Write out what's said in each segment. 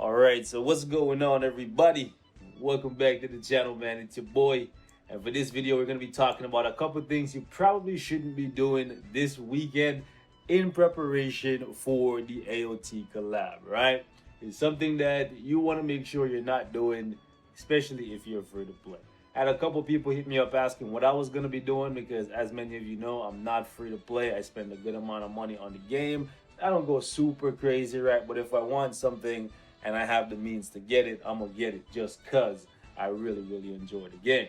Alright, so what's going on, everybody? Welcome back to the channel, man. It's your boy. And for this video, we're going to be talking about a couple things you probably shouldn't be doing this weekend in preparation for the AOT collab, right? It's something that you want to make sure you're not doing, especially if you're free to play. I had a couple people hit me up asking what I was going to be doing because, as many of you know, I'm not free to play. I spend a good amount of money on the game. I don't go super crazy, right? But if I want something and I have the means to get it, I'm gonna get it just because I really enjoy the game.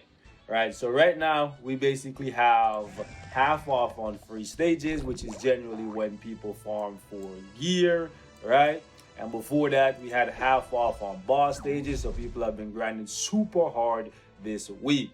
Right, so right now we basically have half off on free stages, which is generally when people farm for gear, right? And before that, we had half off on boss stages, so people have been grinding super hard this week,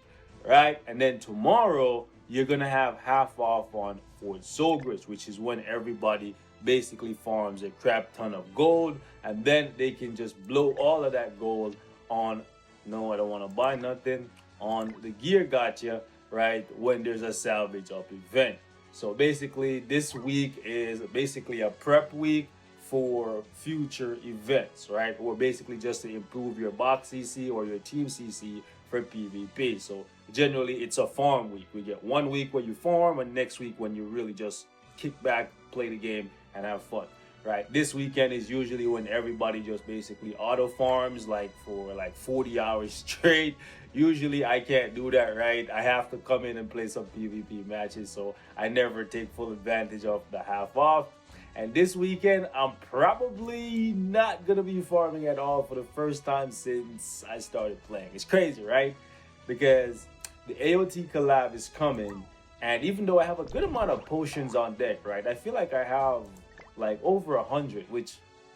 right? And then tomorrow, you're gonna have half off on Fort Sogris, which is when everybody basically farms a crap ton of gold, and then they can just blow all of that gold on, no, I don't want to buy nothing, on the gear gotcha, right, when there's a salvage up event. So basically, this week is basically a prep week for future events, right? Or basically just to improve your box CC or your team CC for PvP. So generally, it's a farm week. We get 1 week where you farm, and next week when you really just kick back, play the game, and have fun, right? This weekend is usually when everybody just basically auto farms like for like 40 hours straight. Usually I can't do that, right? I have to come in and play some PvP matches, so I never take full advantage of the half off. And this weekend, I'm probably not gonna be farming at all for the first time since I started playing. It's crazy, right? Because the AOT collab is coming, and even though I have a good amount of potions on deck, right? I feel like I have like over 100, which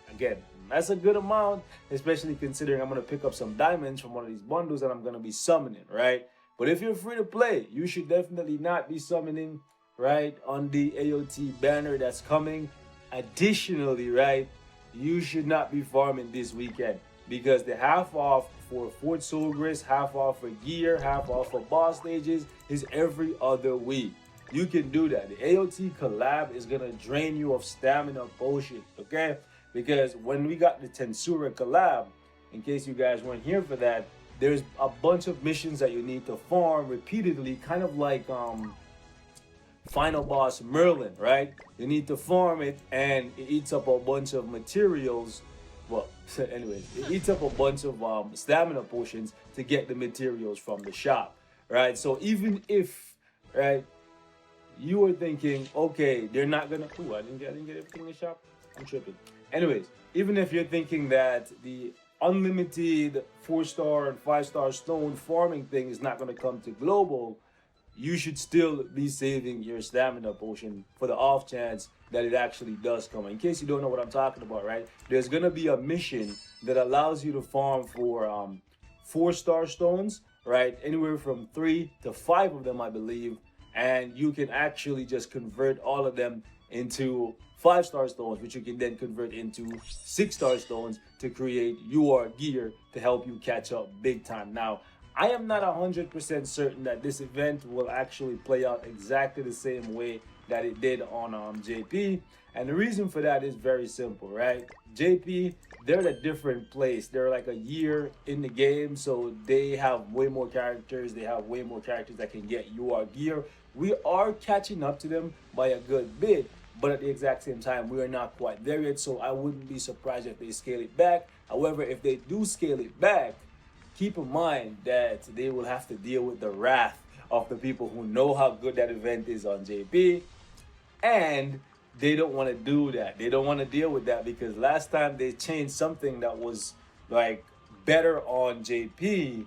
again, that's a good amount, especially considering I'm going to pick up some diamonds from one of these bundles that I'm going to be summoning, right? But if you're free to play, you should definitely not be summoning, right, on the AOT banner that's coming. Additionally, right, you should not be farming this weekend because the half off for Fort Sogris, half off for gear, half off for boss stages is every other week. You can do that. The AOT collab is gonna drain you of stamina potion, okay? Because when we got the Tensura collab, in case you guys weren't here for that, there's a bunch of missions that you need to farm repeatedly, kind of like final boss Merlin, right? You need to farm it, and it eats up a bunch of materials. Well, anyways, it eats up a bunch of stamina potions to get the materials from the shop, right? So even if, right, you were thinking, okay, they're not gonna. Ooh, I didn't get everything in the shop. I'm tripping. Anyways, even if you're thinking that the unlimited 4-star and 5-star stone farming thing is not gonna come to global, you should still be saving your stamina potion for the off chance that it actually does come. In case you don't know what I'm talking about, right? There's gonna be a mission that allows you to farm for 4-star stones, right? Anywhere from 3 to 5 of them, I believe. And you can actually just convert all of them into 5-star stones, which you can then convert into 6-star stones to create your gear to help you catch up big time. Now, I am not 100% certain that this event will actually play out exactly the same way that it did on JP. And the reason for that is very simple, right? JP, they're at a different place. They're like a year in the game, so they have way more characters. They have way more characters that can get your gear. We are catching up to them by a good bit, but at the exact same time, we are not quite there yet, so I wouldn't be surprised if they scale it back. However, if they do scale it back, keep in mind that they will have to deal with the wrath of the people who know how good that event is on JP, and they don't want to do that. They don't want to deal with that because last time they changed something that was like better on JP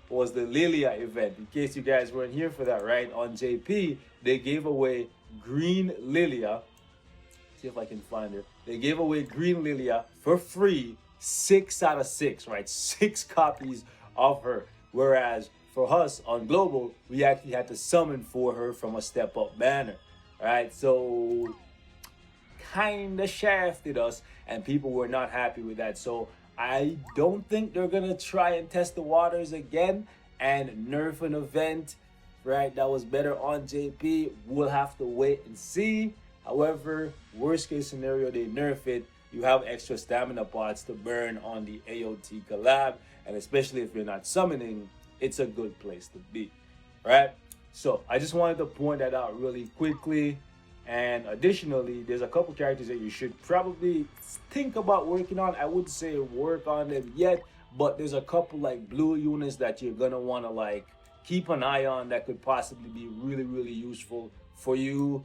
was the Lilia event. In case you guys weren't here for that, right? On JP, they gave away green Lilia. See if I can find her. They gave away green Lilia for free, 6 out of 6, right? 6 copies of her. Whereas for us on Global, we actually had to summon for her from a step up banner, right? So kind of shafted us, and people were not happy with that. So I don't think they're gonna try and test the waters again and nerf an event, right, that was better on JP. We'll have to wait and see. However, worst case scenario, they nerf it. you have extra stamina pots to burn on the AOT collab, and especially if you're not summoning, it's a good place to be, right? So I just wanted to point that out really quickly. And additionally, there's a couple characters that you should probably think about working on. I wouldn't say work on them yet, but there's a couple like blue units that you're gonna want to like keep an eye on that could possibly be really, really useful for you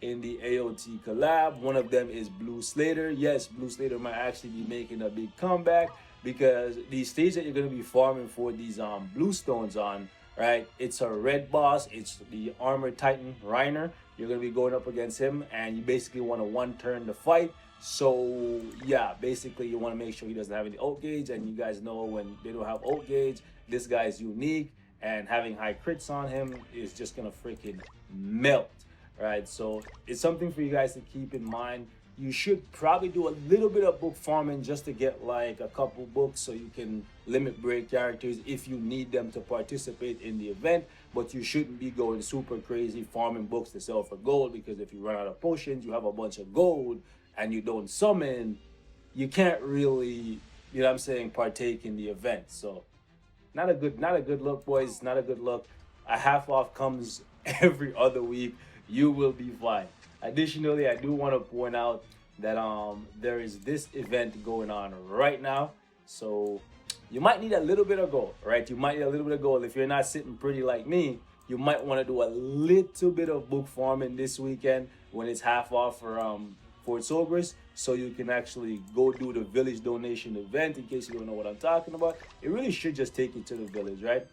in the AOT collab. One of them is Blue Slater. Yes, Blue Slater might actually be making a big comeback, because the stage that you're going to be farming for these blue stones on, right, it's a red boss. It's the Armored Titan Reiner. You're going to be going up against him, and you basically want to one turn the fight. So yeah, basically you want to make sure he doesn't have any ult gauge, and you guys know when they don't have ult gauge, this guy is unique, and having high crits on him is just gonna freaking melt, right? So it's something for you guys to keep in mind. You should probably do a little bit of book farming just to get like a couple books so you can limit break characters if you need them to participate in the event. But you shouldn't be going super crazy farming books to sell for gold, because if you run out of potions, you have a bunch of gold and you don't summon, you can't really, you know what I'm saying, partake in the event. So not a good look, boys. Not a good look. A half off comes every other week. You will be fine. Additionally, I do want to point out that there is this event going on right now. So you might need a little bit of gold, right? You might need a little bit of gold. If you're not sitting pretty like me, you might want to do a little bit of book farming this weekend when it's half off for Fort Sogris, so you can actually go do the village donation event. In case you don't know what I'm talking about, it really should just take you to the village, right?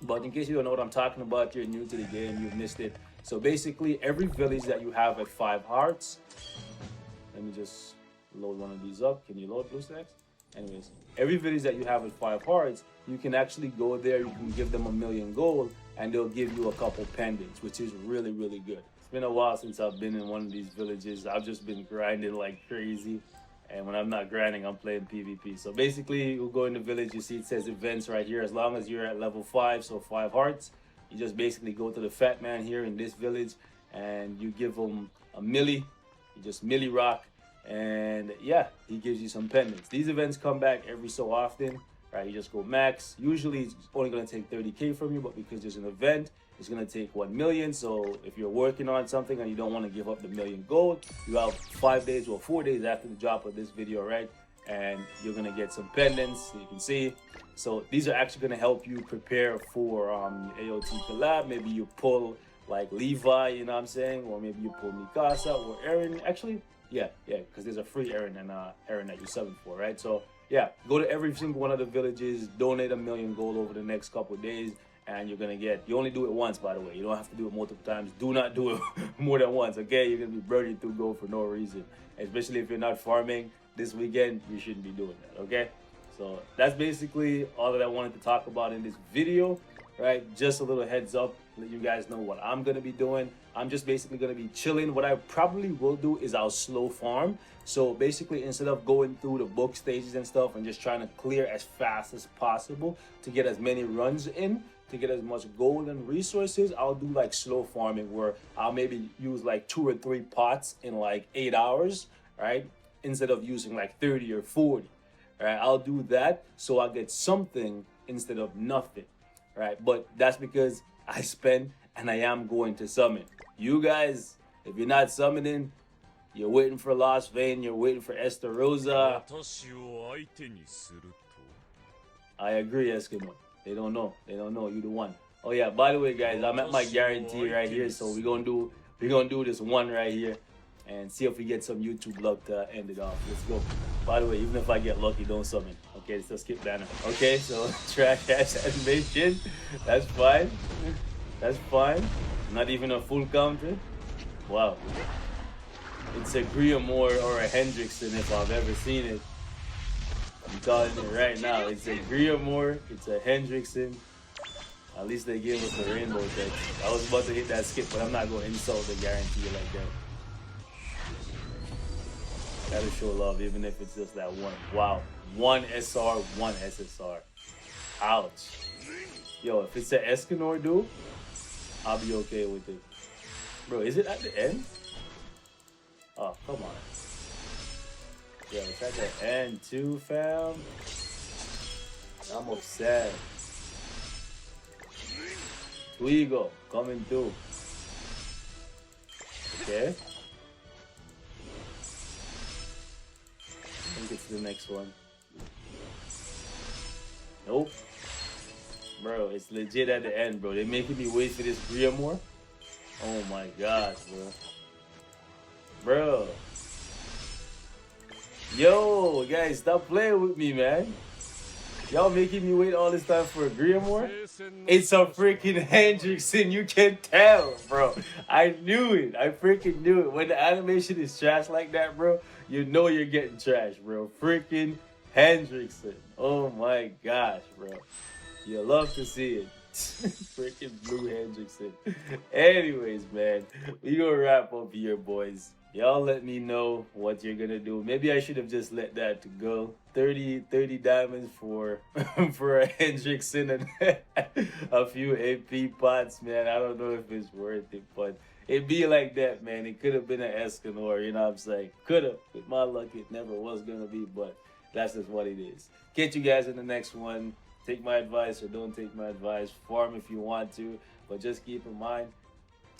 But in case you don't know what I'm talking about, you're new to the game, you've missed it. So basically, every village that you have at 5 hearts, let me just load one of these up. Can you load blue stacks? Anyways, every village that you have at 5 hearts, you can actually go there, you can give them 1,000,000 gold, and they'll give you a couple pendants, which is really, really good. It's been a while since I've been in one of these villages. I've just been grinding like crazy. And when I'm not grinding, I'm playing PvP. So basically, you'll go in the village, you see it says events right here. As long as you're at level 5, so 5 hearts, you just basically go to the fat man here in this village and you give him a milli. You just milli rock, and yeah, he gives you some pendants. These events come back every so often, right? You just go max. Usually it's only going to take 30k from you, but because there's an event, it's going to take 1,000,000. So if you're working on something and you don't want to give up the 1,000,000 gold, you have 5 days or 4 days after the drop of this video, right? And you're going to get some pendants, you can see. So these are actually going to help you prepare for AOT collab. Maybe you pull like Levi, you know what I'm saying? Or maybe you pull Mikasa or Aaron. Actually, yeah, because there's a free Aaron and Aaron that you're subbing for, right? So yeah, go to every single one of the villages, donate 1,000,000 gold over the next couple of days, and you're gonna get, you only do it once, by the way. You don't have to do it multiple times. Do not do it more than once, okay? You're gonna be burning through gold for no reason. Especially if you're not farming this weekend, you shouldn't be doing that, okay? So that's basically all that I wanted to talk about in this video, right? Just a little heads up, let you guys know what I'm gonna be doing. I'm just basically gonna be chilling. What I probably will do is I'll slow farm. So basically, instead of going through the book stages and stuff and just trying to clear as fast as possible to get as many runs in, to get as much gold and resources, I'll do like slow farming, where I'll maybe use like 2 or 3 pots in like 8 hours, right? Instead of using like 30 or 40, right? I'll do that so I get something instead of nothing, right? But that's because I spend and I am going to summon. You guys, if you're not summoning, you're waiting for Lost Vein, you're waiting for Esther Rosa. I agree, Eskimo. They don't know. They don't know. You the one. Oh yeah, by the way, guys, I'm at my guarantee right here, so we're gonna do this one right here and see if we get some YouTube luck to end it off. Let's go. By the way, even if I get lucky, don't summon. Okay, so skip banner. Okay, so trash ass animation. That's fine. That's fine. Not even a full counter. Wow. It's a Griamore or a Hendrickson if I've ever seen it. I'm telling you right now, it's a Griamore, it's a Hendrickson. At least they gave us the rainbow text. I was about to hit that skip, but I'm not going to insult the guarantee like that. Gotta show love, even if it's just that one. Wow, 1 SR, 1 SSR. Ouch. Yo, if it's an Escanor, dude, I'll be okay with it. Bro, is it at the end? Oh, come on. Yeah, it's at the end too, fam. I'm upset. Twigo coming through. Okay. I think it's the next one. Nope. Bro, it's legit at the end, bro. They're making me wait for this Grimoire. Oh my god, bro. Bro. Yo, guys, stop playing with me, man. Y'all making me wait all this time for a Grimoire? It's a freaking Hendrickson, you can tell, bro. I knew it. I freaking knew it. When the animation is trash like that, bro, you know you're getting trash, bro. Freaking Hendrickson. Oh my gosh, bro. You love to see it. Freaking Blue Hendrickson. Anyways, man, we gonna wrap up here, boys. Y'all let me know what you're gonna do. Maybe I should have just let that go. 30 diamonds for for a Hendrickson and a few AP pots, man. I don't know if it's worth it, but it be like that, man. It could have been an Escanor, you know what I'm saying? Could have. With my luck, it never was gonna be, but that's just what it is. Catch you guys in the next one. Take my advice or don't take my advice. Farm if you want to, but just keep in mind,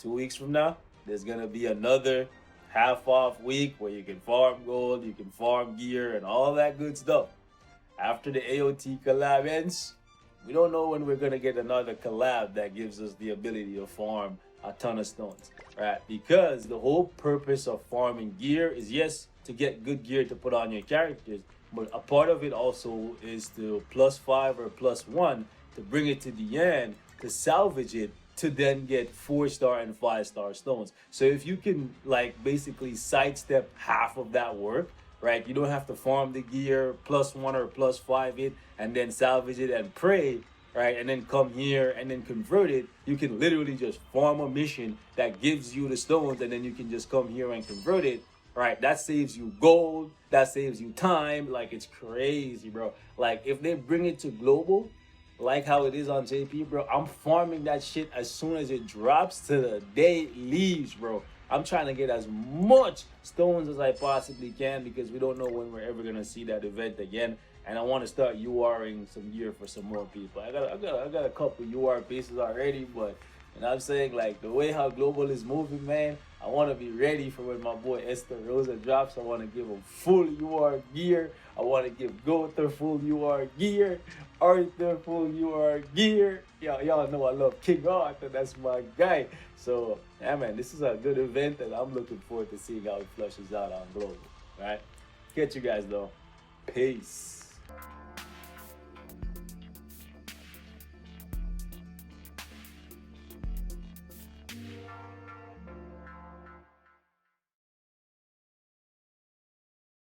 2 weeks from now, there's gonna be another half off week where you can farm gold, you can farm gear, and all that good stuff. After the AOT collab ends, we don't know when we're gonna get another collab that gives us the ability to farm a ton of stones, right? Because the whole purpose of farming gear is, yes, to get good gear to put on your characters, but a part of it also is to +5 or +1 to bring it to the end, to salvage it, to then get 4-star and 5-star stones. So if you can like basically sidestep half of that work, right? You don't have to farm the gear +1 or +5 it and then salvage it and pray, right? And then come here and then convert it. You can literally just farm a mission that gives you the stones and then you can just come here and convert it, right? That saves you gold, that saves you time. Like, it's crazy, bro. Like, if they bring it to global, like how it is on JP, bro, I'm farming that shit as soon as it drops to the day it leaves, bro. I'm trying to get as much stones as I possibly can because we don't know when we're ever gonna see that event again. And I want to start URing some gear for some more people. I got a couple UR pieces already, but you know what I'm saying, like the way how global is moving, man, I want to be ready for when my boy Esther Rosa drops. I want to give him full UR gear. I want to give Gother full UR gear. Arthur full UR gear. Y'all know I love King Arthur. That's my guy. So, yeah, man, this is a good event, and I'm looking forward to seeing how it flushes out on global. All right? Catch you guys, though. Peace.